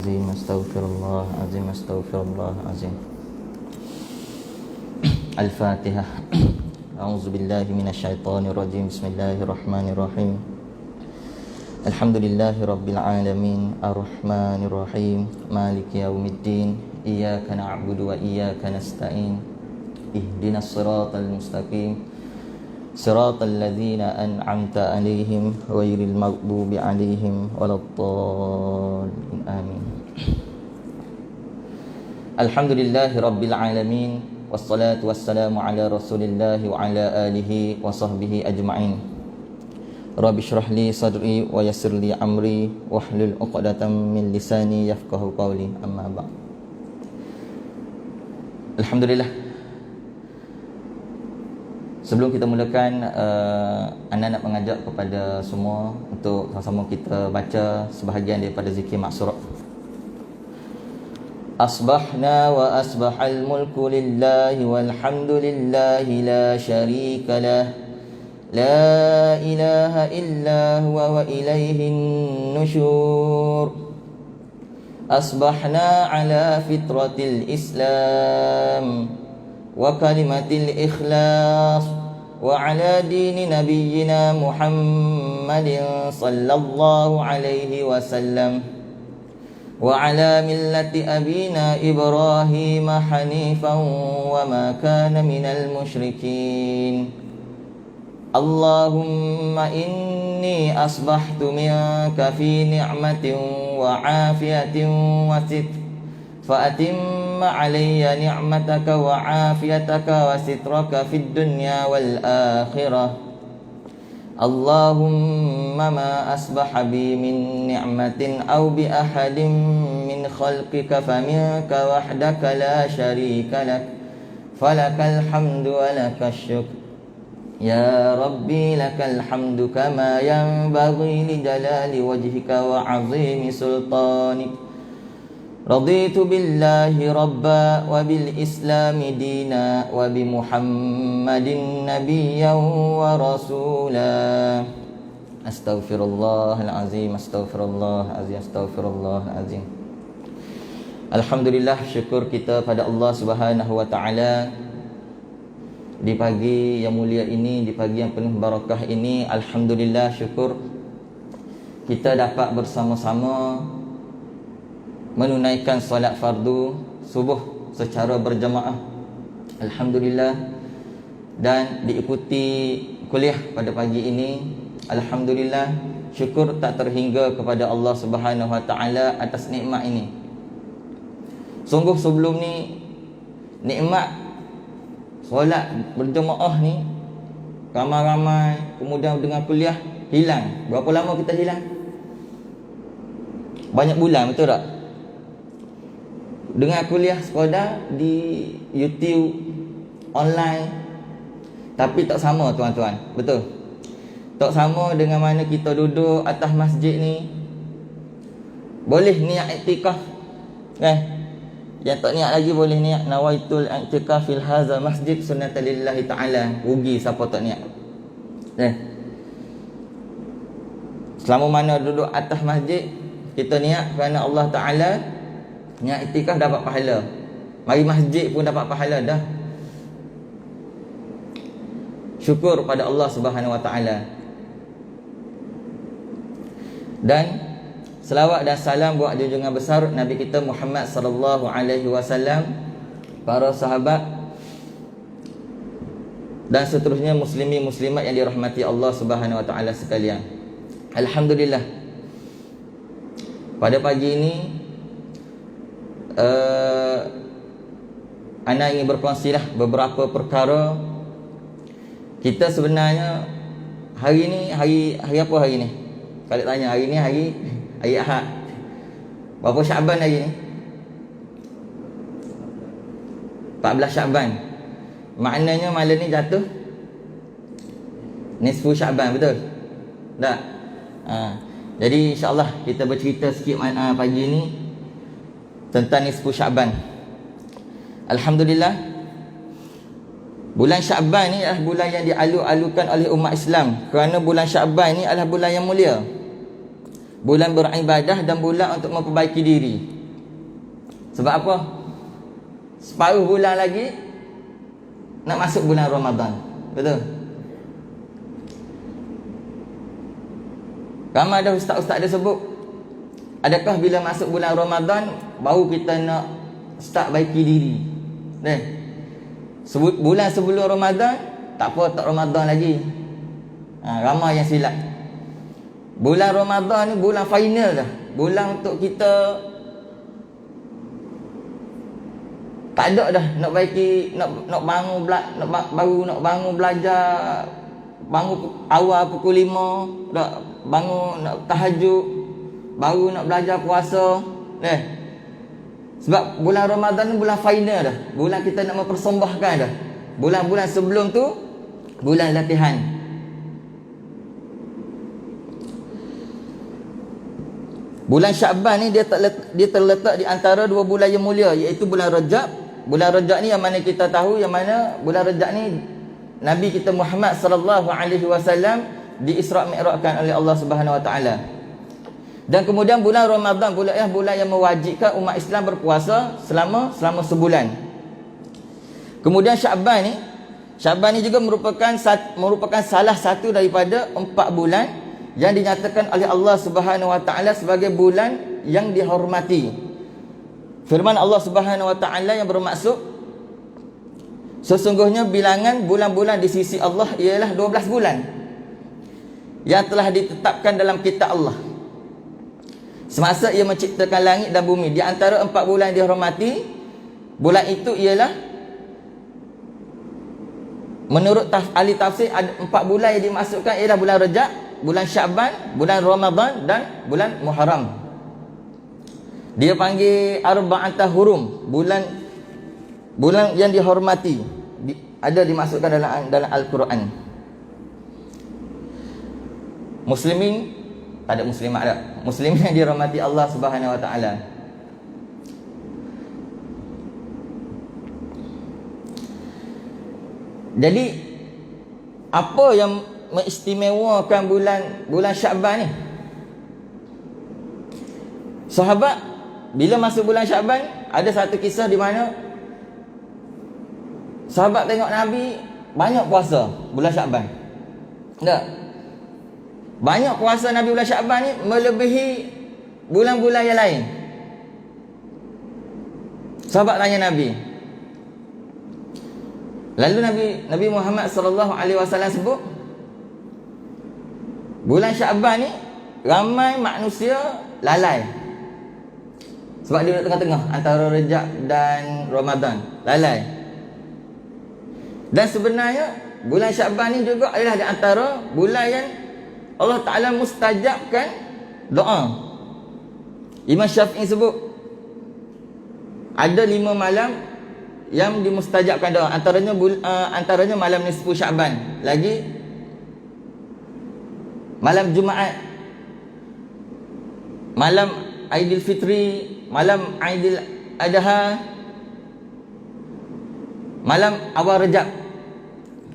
azim, astaghfirullah azim, astaghfirullah azim. Al-Fatihah. A'udzubillahi minasyaitonir rajim. Bismillahirrahmanirrahim. Alhamdulillahi rabbil alamin, arrahmanir rahim, maliki yaumiddin. Iyyaka na'budu wa iyyaka nasta'in. Ihdinas siratal mustaqim. Siratal ladzina an'amta 'alaihim ghairil maghdubi 'alaihim waladdallin. Amin. Alhamdulillahi rabbil alamin, wassalatu wassalamu ala rasulillahi wa ala alihi wa sahbihi ajma'in. Rabbi shrah li sadri wa yassir li amri wahlul 'uqdatam min lisani yafqahu qawli. Amma ba'd. Alhamdulillah. Sebelum kita mulakan, anda nak mengajak kepada semua untuk sama-sama kita baca sebahagian daripada zikir maksura. Asbahna wa asbahal mulku lillahi walhamdulillahi la syarika lah. La ilaha illa huwa wa ilaihin nusyur. Asbahna ala fitratil Islam wa kalimatil ikhlas wa ala dini nabiyyina Muhammadin sallallahu alaihi wasallam wa ala millati abina Ibrahim hanifan wa ma kana minal musyrikin. Allahumma inni asbahtu minka fi ni'matin wa afiyatin wa sitr fa'atimma alayya ni'mataka wa afiyataka wa sitraka fid dunya wal akhirah. Allahumma ma asbaha bi min ni'matin aw bi ahadin min khalqika faminka wahdaka la sharika lak falakal hamdu wa lakash syukr. Ya Rabbi lakal hamdu kama yanbaghi li jalali wajhika wa 'azimi sultanik. Raditu billahi rabba wa bil islami dina wa bi Muhammadin nabiyyan wa rasula. Astaghfirullahal azim, astaghfirullahal azim, astaghfirullahal azim. Alhamdulillah, syukur kita pada Allah Subhanahu wa taala. Di pagi yang mulia ini, di pagi yang penuh barakah ini, alhamdulillah, syukur kita dapat bersama-sama menunaikan solat fardu subuh secara berjamaah, alhamdulillah, dan diikuti kuliah pada pagi ini. Alhamdulillah, syukur tak terhingga kepada Allah Subhanahu wa taala atas nikmat ini. Sungguh sebelum ni nikmat solat berjemaah ni ramai-ramai, kemudian dengan kuliah hilang. Berapa lama kita hilang? Banyak bulan, betul tak? Dengan kuliah sekadar di YouTube online, tapi tak sama tuan-tuan, betul? Tak sama dengan mana kita duduk atas masjid ni. Boleh niat iktikaf kan? Yang tak niat lagi boleh niat nawaitul i'tikaf fil hadza masjid sunnatan lillahi ta'ala. Rugi siapa tak niat. Selama mana duduk atas masjid, kita niat kerana Allah Ta'ala, niat i'tikaf dapat pahala. Mari masjid pun dapat pahala dah. Syukur pada Allah Subhanahu wa taala. Dan selawat dan salam buat junjungan besar Nabi kita Muhammad sallallahu alaihi wasallam, para sahabat dan seterusnya muslimin muslimat yang dirahmati Allah Subhanahu wa taala sekalian. Alhamdulillah, pada pagi ini ana ingin berkongsilah beberapa perkara. Kita sebenarnya hari ni hari apa hari ni? Kalau tanya hari ni hari Ahad. Berapa Syaban hari ni? 14 Syaban. Maknanya malam ni jatuh nisfu Syaban, betul? Tak? Jadi insya-Allah kita bercerita sikit pagi ni tentang nisfu Syaban. Alhamdulillah, bulan Syaban ni adalah bulan yang dialu-alukan oleh umat Islam, kerana bulan Syaban ni adalah bulan yang mulia. bulan beribadah dan bulan untuk memperbaiki diri. Sebab apa? Separuh bulan lagi nak masuk bulan Ramadan. Betul? Ramai ada ustaz-ustaz dia sebut, adakah bila masuk bulan Ramadan baru kita nak start baiki diri? Bulan sebelum Ramadan tak apa, tak Ramadan lagi. Ramai yang silap. Bulan Ramadan ni bulan final dah. Bulan untuk kita tak ada dah nak baiki, nak bangun nak bangun belajar, bangun awal pukul 5, nak bangun nak tahajud, baru nak belajar puasa. Sebab bulan Ramadan ni bulan final dah. Bulan kita nak mempersembahkan dah. Bulan-bulan sebelum tu bulan latihan. Bulan Syaban ni dia terletak di antara dua bulan yang mulia, iaitu bulan Rajab. Bulan Rajab ni yang mana kita tahu, yang mana bulan Rajab ni Nabi kita Muhammad sallallahu alaihi wasallam di Isra' Mi'rajkan oleh Allah Subhanahu wa taala. Dan kemudian bulan Ramadan pula bulan yang mewajibkan umat Islam berpuasa selama sebulan. Kemudian Syaban ni juga merupakan salah satu daripada 4 bulan yang dinyatakan oleh Allah Subhanahu wa taala sebagai bulan yang dihormati. Firman Allah Subhanahu wa taala yang bermaksud, sesungguhnya bilangan bulan-bulan di sisi Allah ialah 12 bulan yang telah ditetapkan dalam kitab Allah semasa ia menciptakan langit dan bumi. Di antara 4 bulan yang dihormati, bulan itu ialah, menurut ahli tafsir, ada 4 bulan yang dimaksudkan ialah bulan Rajab, bulan Syaban, bulan Ramadan dan bulan Muharram. Dia panggil arba'ata hurum, bulan yang dihormati. Ada dimasukkan dalam Al-Quran. Muslimin, tak ada muslimat ada. Muslimin yang dirahmati Allah Subhanahu wa taala. Jadi apa yang mengistimewakan bulan Syaban ni? Sahabat bila masuk bulan Syaban, ada satu kisah di mana sahabat tengok Nabi banyak puasa bulan Syaban. Tak? Banyak puasa Nabi bulan Syaban ni melebihi bulan-bulan yang lain. Sahabat tanya Nabi. Lalu Nabi Muhammad sallallahu alaihi wasallam sebut, bulan Syaban ni ramai manusia lalai. Sebab dia duduk tengah-tengah antara Rajab dan Ramadan, lalai. Dan sebenarnya bulan Syaban ni juga adalah di antara bulan yang Allah Ta'ala mustajabkan doa. Imam Syafi'i sebut ada 5 malam yang dimustajabkan doa. Antaranya malam nisfu Syaban, lagi malam Jumaat, malam Aidil Fitri, malam Aidil Adha, malam awal Rajab.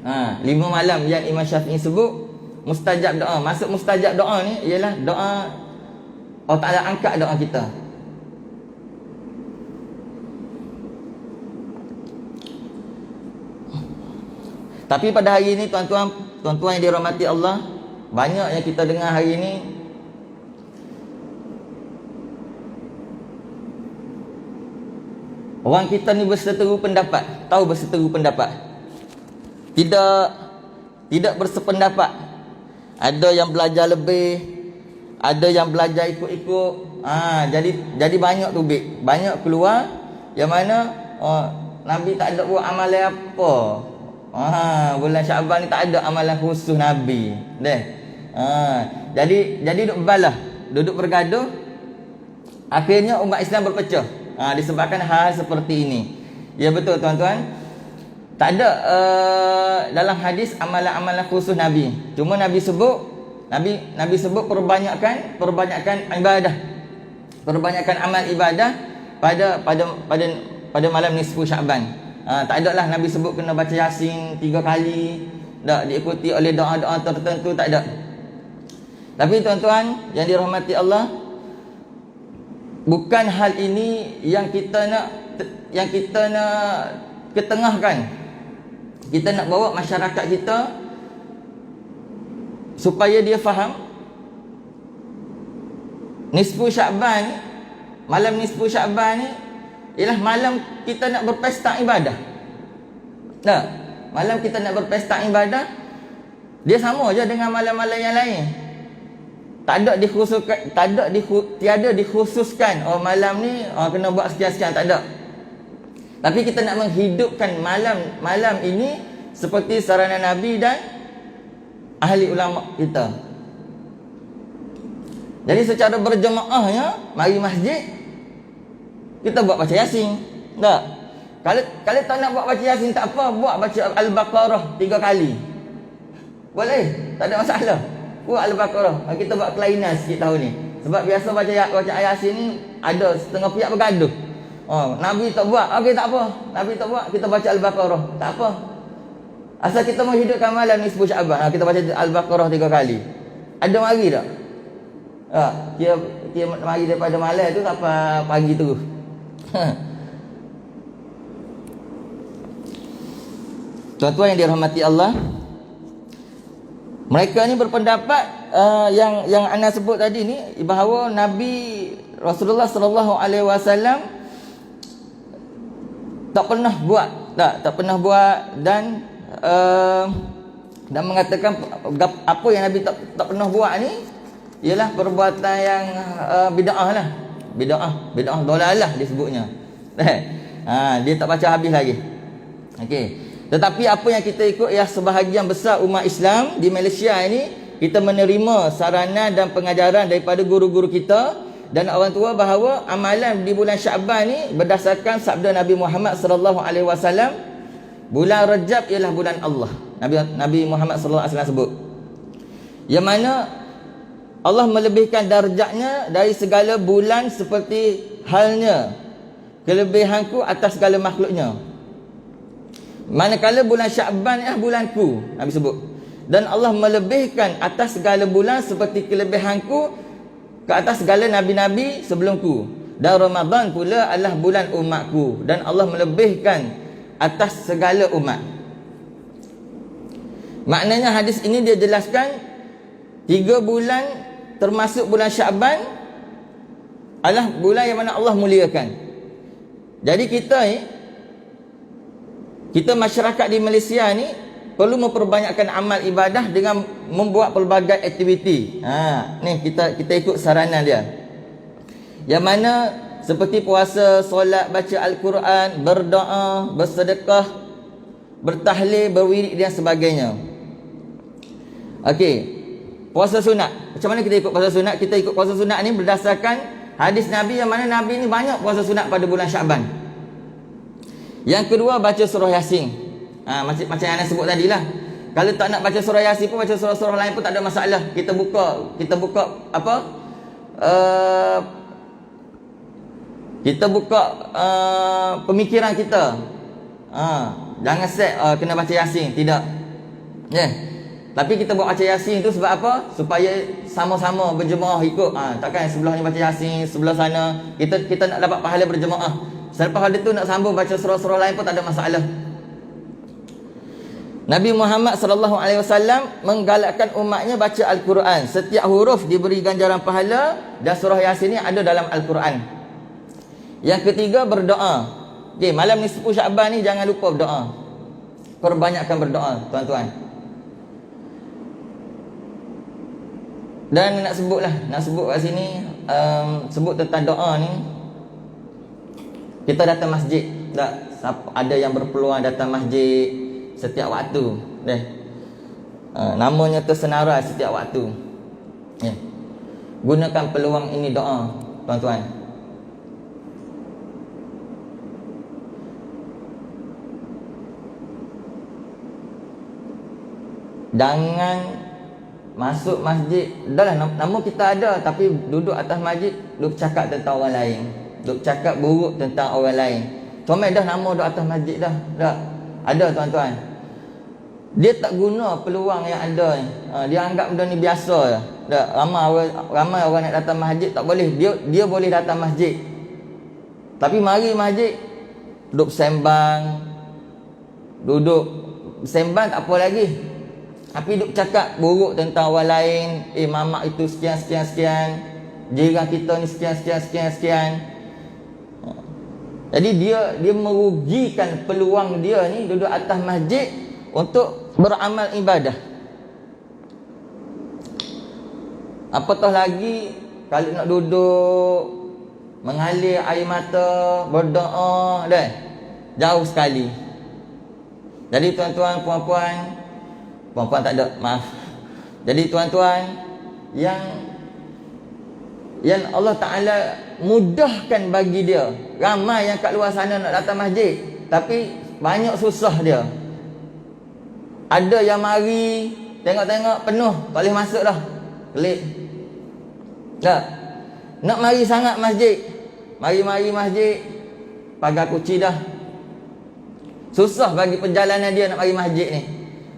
5 malam yang Imam Syafi'i sebut mustajab doa. Maksud mustajab doa ni ialah doa Allah Ta'ala angkat doa kita. Tapi pada hari ini tuan-tuan yang dirahmati Allah, banyak yang kita dengar hari ini orang kita ni berseteru pendapat. Tahu berseteru pendapat? Tidak bersependapat. Ada yang belajar lebih, ada yang belajar ikut-ikut. Jadi banyak tubik, banyak keluar yang mana Nabi tak ada buat amalan apa. Bulan Syaban ni tak ada amalan khusus Nabi. Jadi duduk balah, duduk bergaduh. Akhirnya umat Islam berpecah disebabkan hal seperti ini. Ya betul tuan-tuan. Tak ada dalam hadis amalan-amalan khusus Nabi. Cuma Nabi sebut perbanyakkan ibadah. Perbanyakkan amal ibadah pada malam nisfu Syaban. Tak ada lah Nabi sebut kena baca Yasin 3 kali, tak diikuti oleh doa-doa tertentu, tak ada. Tapi tuan-tuan yang dirahmati Allah, bukan hal ini yang kita nak ketengahkan. Kita nak bawa masyarakat kita supaya dia faham nisfu Sya'ban, malam nisfu Sya'ban ni ialah malam kita nak berpesta ibadah. Tak, malam kita nak berpesta ibadah, dia sama je dengan malam-malam yang lain. Tiada dikhususkan malam ni kena buat sekian-sekian, tak ada. Tapi kita nak menghidupkan malam ini seperti saranan Nabi dan ahli ulama kita. Jadi secara berjemaahnya mari masjid kita buat baca Yasin. Tak? Kalau tak nak buat baca Yasin tak apa, buat baca Al-Baqarah 3 kali. Boleh, tak ada masalah. Buat Al-Baqarah. Kita buat kelainan sikit tahun ni. Sebab biasa baca Yasin ni ada setengah pihak bergaduh. Nabi tak buat, okey tak apa. Nabi tak buat, kita baca Al-Baqarah. Tak apa. Asal kita menghidupkan malam nisfu Sya'ban, kita baca Al-Baqarah 3 kali. Ada mari tak? Kira mari daripada malam tu sampai pagi terus. Tuan-tuan yang dirahmati Allah, mereka ni berpendapat yang ana sebut tadi ni, bahawa Nabi Rasulullah sallallahu alaihi wasallam tak pernah buat dan mengatakan apa yang Nabi tak pernah buat ni ialah perbuatan yang bid'ah lah. Bid'ah dolalah disebutnya. Dia tak baca habis lagi. Okey. Tetapi apa yang kita ikut ialah sebahagian besar umat Islam di Malaysia ini, kita menerima saranan dan pengajaran daripada guru-guru kita dan orang tua bahawa amalan di bulan Sya'ban ni berdasarkan sabda Nabi Muhammad sallallahu alaihi wasallam, bulan Rajab ialah bulan Allah. Nabi Muhammad sallallahu alaihi wasallam sebut, yang mana Allah melebihkan darjatnya dari segala bulan seperti halnya kelebihanku atas segala makhluknya. Manakala bulan Sya'ban ialah bulanku, Nabi sebut, dan Allah melebihkan atas segala bulan seperti kelebihanku ke atas segala nabi-nabi sebelumku, dan Ramadan pula adalah bulan umatku, dan Allah melebihkan atas segala umat. Maknanya hadis ini dia jelaskan 3 bulan termasuk bulan Sya'ban adalah bulan yang mana Allah muliakan. Jadi kita masyarakat di Malaysia ni perlu memperbanyakkan amal ibadah dengan membuat pelbagai aktiviti. Ni kita ikut saranan dia. Yang mana seperti puasa, solat, baca Al-Quran, berdoa, bersedekah, bertahlil, berwirid dan sebagainya. Okey. Puasa sunat. Macam mana kita ikut puasa sunat? Kita ikut puasa sunat ni berdasarkan hadis Nabi, yang mana Nabi ni banyak puasa sunat pada bulan Sya'ban. Yang kedua, baca surah Yasin. Macam yang Anda sebut tadi lah. Kalau tak nak baca surah Yasin pun, baca surah-surah lain pun tak ada masalah. Kita buka apa? Kita buka pemikiran kita. Jangan set kena baca Yasin, tidak. Tapi kita buat baca Yasin tu sebab apa? Supaya sama-sama berjemaah ikut. Takkan sebelah ni baca Yasin, sebelah sana kita nak dapat pahala berjemaah. Selepas itu nak sambung baca surah-surah lain pun tak ada masalah. Nabi Muhammad sallallahu alaihi wasallam menggalakkan umatnya baca Al-Quran. Setiap huruf diberi ganjaran pahala, dan surah Yasin ni ada dalam Al-Quran. Yang ketiga, berdoa. Okey, malam nisfu Sya'ban ni jangan lupa berdoa. Perbanyakkan berdoa, tuan-tuan. Dan nak sebut kat sini, sebut tentang doa ni. Kita datang masjid tak? Ada yang berpeluang datang masjid setiap waktu. Namanya tersenarai setiap waktu. Gunakan peluang ini doa, tuan-tuan. Jangan masuk masjid, dah lah nama kita ada, tapi duduk atas masjid, duduk cakap tentang orang lain, duk cakap buruk tentang orang lain. Comel dah nama duk atas masjid dah. Ada tuan-tuan. Dia tak guna peluang yang ada ni. Dia anggap benda ni biasa je. Tak, ramai orang nak datang masjid tak boleh. Dia boleh datang masjid. Tapi mari masjid duduk sembang. Duduk sembang tak apa lagi. Tapi duduk cakap buruk tentang orang lain. Mamak itu sekian. Jiran kita ni sekian. Jadi dia merugikan peluang dia ni duduk atas masjid untuk beramal ibadah. Apatah lagi kalau nak duduk mengalir air mata, berdoa dah jauh sekali. Jadi tuan-tuan, puan-puan tak ada, maaf. Jadi tuan-tuan yang Allah Ta'ala mudahkan bagi dia. Ramai yang kat luar sana nak datang masjid, tapi banyak susah dia. Ada yang mari tengok-tengok penuh, tak boleh masuk dah. Kelik. Tak. Nak mari sangat masjid. Mari masjid, pagar kunci dah. Susah bagi perjalanan dia nak mari masjid ni.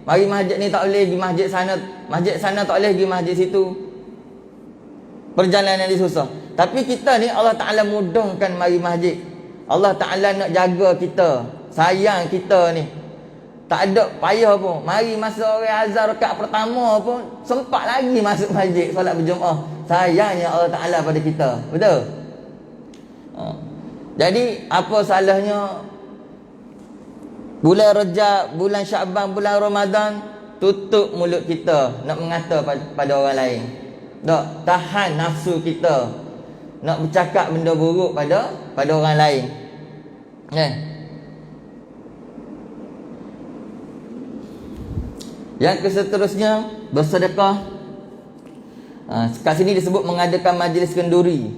Mari masjid ni tak boleh pergi masjid sana tak boleh pergi masjid situ. Perjalanan dia susah. Tapi kita ni Allah Ta'ala mudahkan mari masjid. Allah Ta'ala nak jaga kita, sayang kita ni. Tak ada payah pun. Mari masa orang azan rakaat pertama pun sempat lagi masuk masjid solat berjemaah. Sayangnya Allah Ta'ala pada kita. Betul? Jadi apa salahnya bulan Rajab, bulan Syaban, bulan Ramadan tutup mulut kita nak mengata pada orang lain. Tak, tahan nafsu kita nak bercakap benda buruk pada orang lain. Yang keseterusnya bersedekah. Kat sini disebut mengadakan majlis kenduri.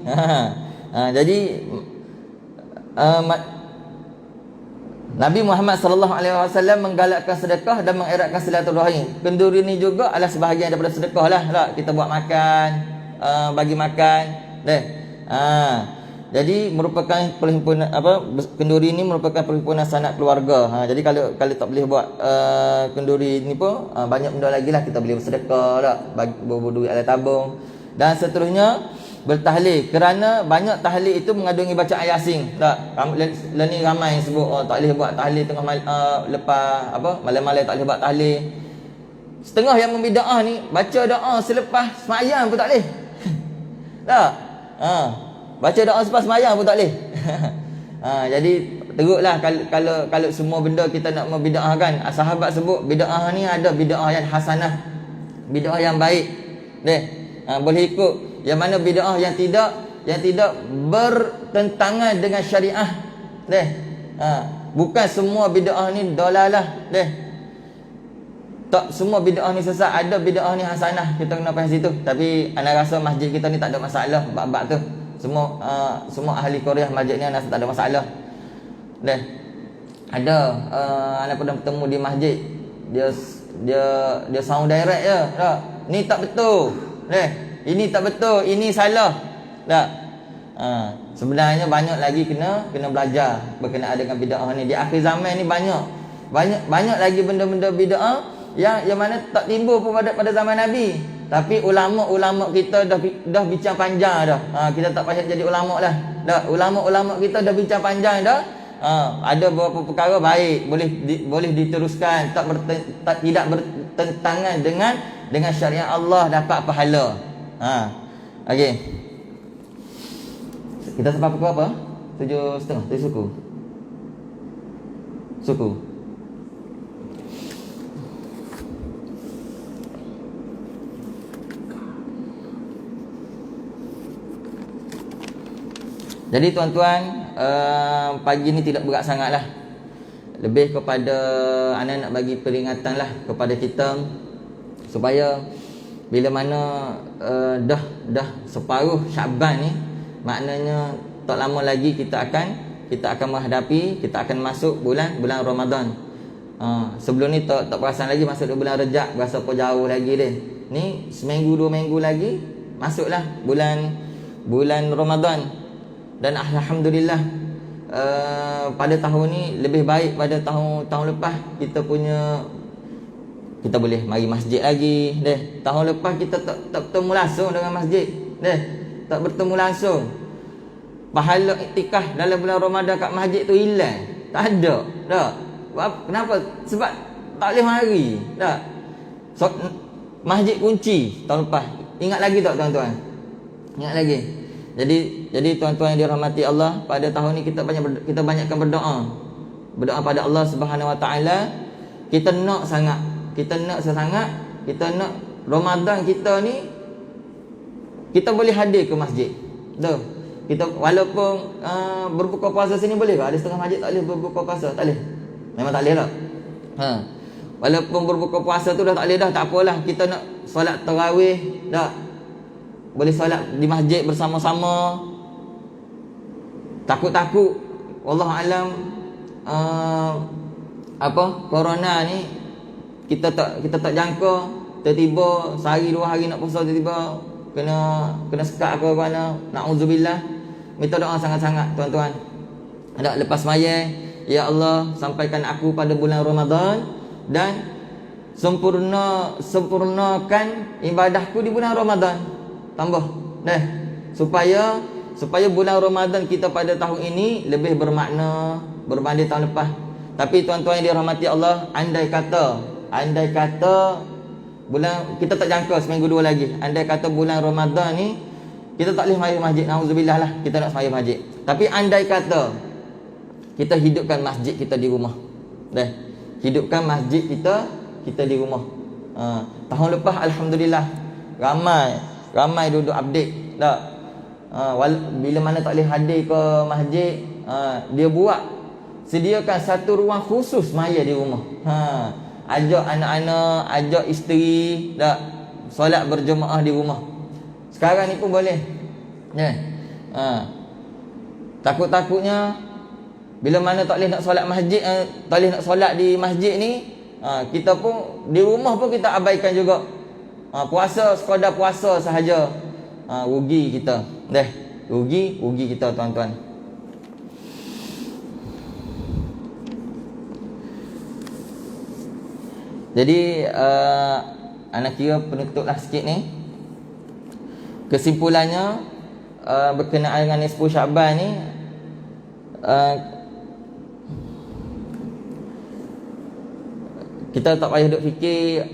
Jadi Nabi Muhammad sallallahu alaihi wasallam menggalakkan sedekah dan mengeratkan silaturahim. Kenduri ni juga adalah sebahagian daripada sedekah lah. Kita buat makan, bagi makan. Jadi merupakan perhimpunan kenduri ni merupakan perhimpunan sanak keluarga. Jadi kalau tak boleh buat kenduri ni pun banyak benda lagi lah kita boleh bersedekah tak? Bagi duit ala tabung dan seterusnya. Bertahlil kerana banyak tahlil itu mengandungi bacaan Yasin. Tak, ni ramai yang sebut tak boleh buat tahlil tengah lepas malam-malam tak boleh buat tahlil. Setengah yang membidaah ni baca doa selepas sembahyang pun tak boleh. Tak? Baca doa selepas sembahyang pun tak boleh. Jadi teruklah kalau semua benda kita nak membidaahkan. Sahabat sebut bidaah ni ada bidaah yang hasanah, bidaah yang baik. Boleh ikut. Yang mana bid'ah yang tidak bertentangan dengan syariah. Bukan semua bid'ah ni dalalah. Tak semua bid'ah ni sesat. Ada bid'ah ni hasanah. Kita kena faham situ. Tapi ana rasa masjid kita ni tak ada masalah bab-bab tu. Semua ahli Korea masjid ni ana rasa tak ada masalah. Ada ana pernah bertemu di masjid. Dia sound direct je. Tak? Ni tak betul. Ini tak betul, ini salah. Tak? Sebenarnya banyak lagi kena belajar berkenaan dengan bid'ah ni. Di akhir zaman ni banyak lagi benda-benda bid'ah yang mana tak timbul pun pada zaman Nabi. Tapi ulama-ulama kita dah bincang panjang dah. Kita tak payah jadi ulama lah. Dah ulama-ulama kita dah bincang panjang dah. Ada beberapa perkara baik, boleh diteruskan, tidak bertentangan dengan syariat Allah, dapat pahala. Okey. Kita sampai pukul apa? 7.30, 7 suku. Jadi tuan-tuan, pagi ni tidak berat sangatlah. Lebih kepada anak nak bagi peringatan lah kepada kita supaya bila mana dah separuh Syaban ni, maknanya tak lama lagi kita akan menghadapi, kita akan masuk bulan Ramadan. Sebelum ni tak perasan lagi masuk bulan Rejab, berasa apa jauh lagi dia. Ni seminggu 2 minggu lagi masuklah bulan Ramadan. Dan alhamdulillah pada tahun ni lebih baik pada tahun lepas. Kita punya kita boleh mari masjid lagi deh. Tahun lepas kita tak bertemu langsung dengan masjid deh, tak bertemu langsung. Pahala iktikaf dalam bulan Ramadan kat masjid tu hilang, tak ada dah. Kenapa? Sebab tak boleh mari dah. So, masjid kunci tahun lepas. Ingat lagi tak tuan-tuan? Ingat lagi. Jadi tuan-tuan yang dirahmati Allah, pada tahun ni kita banyakkan berdoa. Berdoa pada Allah Subhanahu Wa Taala. Kita nak sangat, kita nak Ramadan kita ni kita boleh hadir ke masjid. Dah. Kita walaupun berbuka puasa sini boleh ke? Ada setengah masjid tak boleh berbuka puasa, tak boleh. Memang tak boleh tak? Walaupun berbuka puasa tu dah tak boleh dah, tak apalah. Kita nak solat tarawih dah. Boleh solat di masjid bersama-sama. Takut-takut wallahu alam corona ni kita tak jangka, tiba-tiba sehari dua hari nak puasa tiba-tiba kena sekat ke mana, naudzubillah. Minta doa sangat-sangat tuan-tuan. Ada lepas sembahyang, ya Allah, sampaikan aku pada bulan Ramadan dan sempurnakan ibadahku di bulan Ramadan. Tambah supaya bulan Ramadan kita pada tahun ini lebih bermakna berbanding tahun lepas. Tapi tuan-tuan yang dirahmati Allah, andai kata bulan kita tak jangka seminggu dua lagi, andai kata bulan Ramadan ni kita tak boleh mari masjid, nauzubillah lah, kita nak sembahyang masjid. Tapi andai kata kita hidupkan masjid kita di rumah. Hidupkan masjid kita di rumah. Tahun lepas alhamdulillah ramai duduk update dah. Bila mana tak boleh hadir ke masjid, dia sediakan satu ruang khusus maya di rumah. Ajak anak-anak, ajak isteri dah solat berjemaah di rumah. Sekarang ni pun boleh. Takut-takutnya bila mana tak boleh nak solat masjid, tak boleh nak solat di masjid ni, kita pun di rumah pun kita abaikan juga. Puasa sekadar puasa sahaja. Rugi kita. Rugi kita tuan-tuan. Jadi anak kira penutuplah sikit ni. Kesimpulannya berkenaan dengan nisfu Syaban ni, kita tak payah duk fikir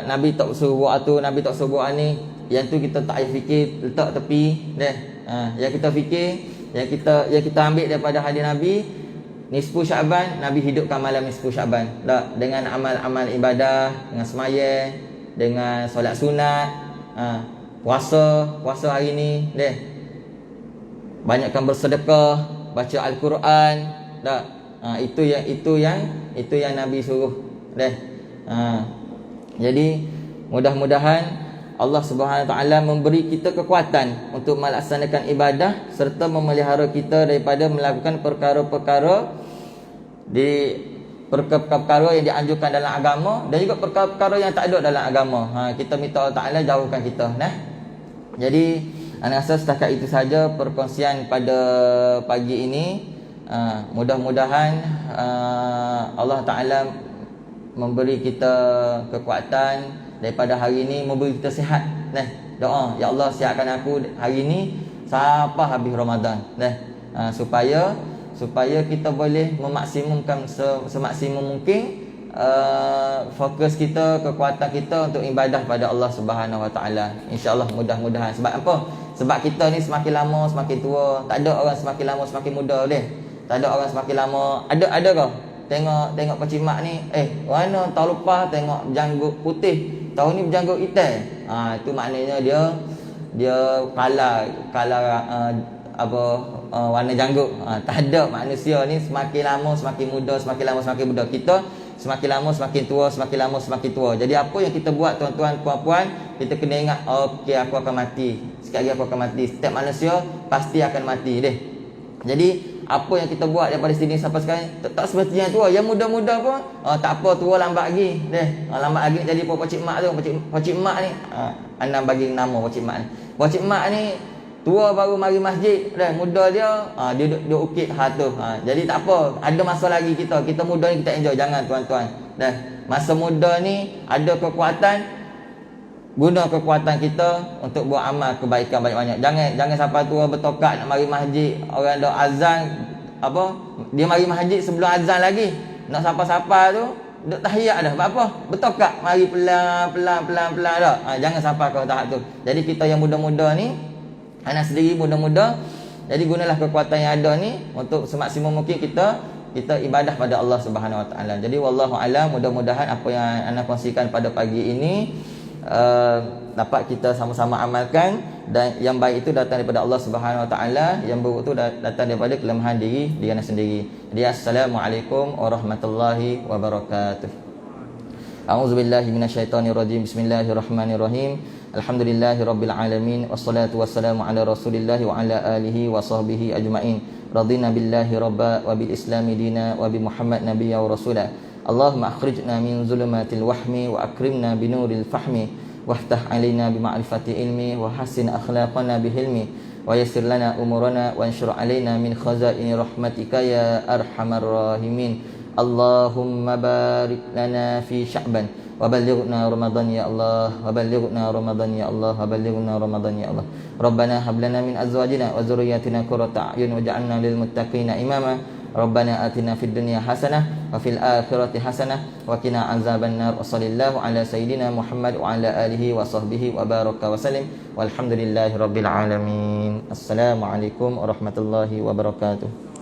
Nabi tak suruh buat tu, Nabi tak suruh buat ni. Yang tu kita tak payah fikir, letak tepi deh. Yang kita fikir, yang kita ambil daripada hadis Nabi, nisfu Syaban, Nabi hidupkan malam nisfu Syaban dah, dengan amal-amal ibadah, dengan sembahyang, dengan solat sunat, puasa hari ni deh. Banyakkan bersedekah, baca Al-Quran dah. Itu yang Nabi suruh deh. Jadi mudah-mudahan Allah Subhanahu Wa Taala memberi kita kekuatan untuk melaksanakan ibadah serta memelihara kita daripada melakukan perkara-perkara yang dianjurkan dalam agama dan juga perkara-perkara yang tak ada dalam agama. Kita minta Allah Taala jauhkan kita. Jadi saya rasa setakat itu saja perkongsian pada pagi ini. Mudah-mudahan Allah Taala memberi kita kekuatan daripada hari ini, memberi kita sihat. Doa, ya Allah sihatkan aku hari ini sampai habis Ramadan. Supaya kita boleh memaksimumkan semaksimum mungkin fokus kita, kekuatan kita untuk ibadah pada Allah Subhanahu Wa Taala. Insya-Allah mudah-mudahan. Sebab apa? Sebab kita ni semakin lama semakin tua. Tak ada orang semakin lama semakin muda deh. Tak ada orang semakin lama. Ada ke? Tengok Pak Cik Mak ni, warna tahun lepas tengok berjanggut putih, tahun ni berjanggut hitam. Itu maknanya dia kalah warna janggut. Tak ada, manusia ni semakin lama semakin muda, semakin lama semakin muda. Kita semakin lama semakin tua, semakin lama semakin tua. Jadi apa yang kita buat tuan-tuan puan-puan, kita kena ingat, okey aku akan mati. Sekali aku akan mati. Setiap manusia pasti akan mati deh. Jadi apa yang kita buat daripada sini sampai sekarang tak semestinya tua. Yang muda-muda pun tak apa, tua lambat lagi deh. Lambat lagi jadi Pak Cik Mak tu. Pak Cik Mak ni Anam bagi nama Pak Cik Mak ni. Pak Cik Mak ni tua baru mari masjid dah, muda dia dia duk ukit tu. Jadi tak apa, ada masa lagi kita muda ni kita enjoy. Jangan tuan-tuan. Dah, masa muda ni ada kekuatan, guna kekuatan kita untuk buat amal kebaikan banyak-banyak. Jangan sampai tua bertokat nak mari masjid, orang dah azan dia mari masjid sebelum azan lagi. Nak sapa-sapa tu duk tahiyat dah. Buat apa? Bertokat mari pelan dah. Jangan sampai ke tahap tu. Jadi kita yang muda-muda ni, anak sendiri muda-muda, jadi gunalah kekuatan yang ada ni untuk semaksimum mungkin kita ibadah pada Allah Subhanahu Wa Taala. Jadi wallahu alam, mudah-mudahan apa yang ana kongsikan pada pagi ini dapat kita sama-sama amalkan, dan yang baik itu datang daripada Allah Subhanahu Wa Taala, yang buruk itu datang daripada kelemahan diri ana sendiri. Jadi assalamualaikum warahmatullahi wabarakatuh. A'udzubillahi minasyaitonirrajim. Bismillahirrahmanirrahim. Alhamdulillahirabbil alamin, wassalatu wassalamu ala Rasulillah wa ala alihi wa sahbihi ajmain. Radina billahi rabba wa bil islami dina wa bi Muhammad nabiyya wa rasula. Allahumma akhrijna min zulumatil wahmi wa akrimna binuril fahmi waftah alaina bima'rifati ilmi wa hassin akhlaqana bihilmi wa yassir lana umurana wa anshur alaina min khazaini rahmatika ya arhamar rahimin. Allahumma barik lana fi Sya'ban wa ballighna Ramadan ya Allah, wa ballighna Ramadan ya Allah, wa ballighna Ramadan ya Allah. Rabbana hab lana min azwajina wa dhurriyyatina qurrata a'yun waj'alna lil muttaqina imama. Rabbana atina fid dunya hasanah wa fil akhirati hasanah wa qina azabannar. Wa sallallahu ala sayidina Muhammad wa ala alihi wa sahbihi wa baraka wa sallim. Walhamdulillahirabbil alamin. Assalamualaikum warahmatullahi wabarakatuh.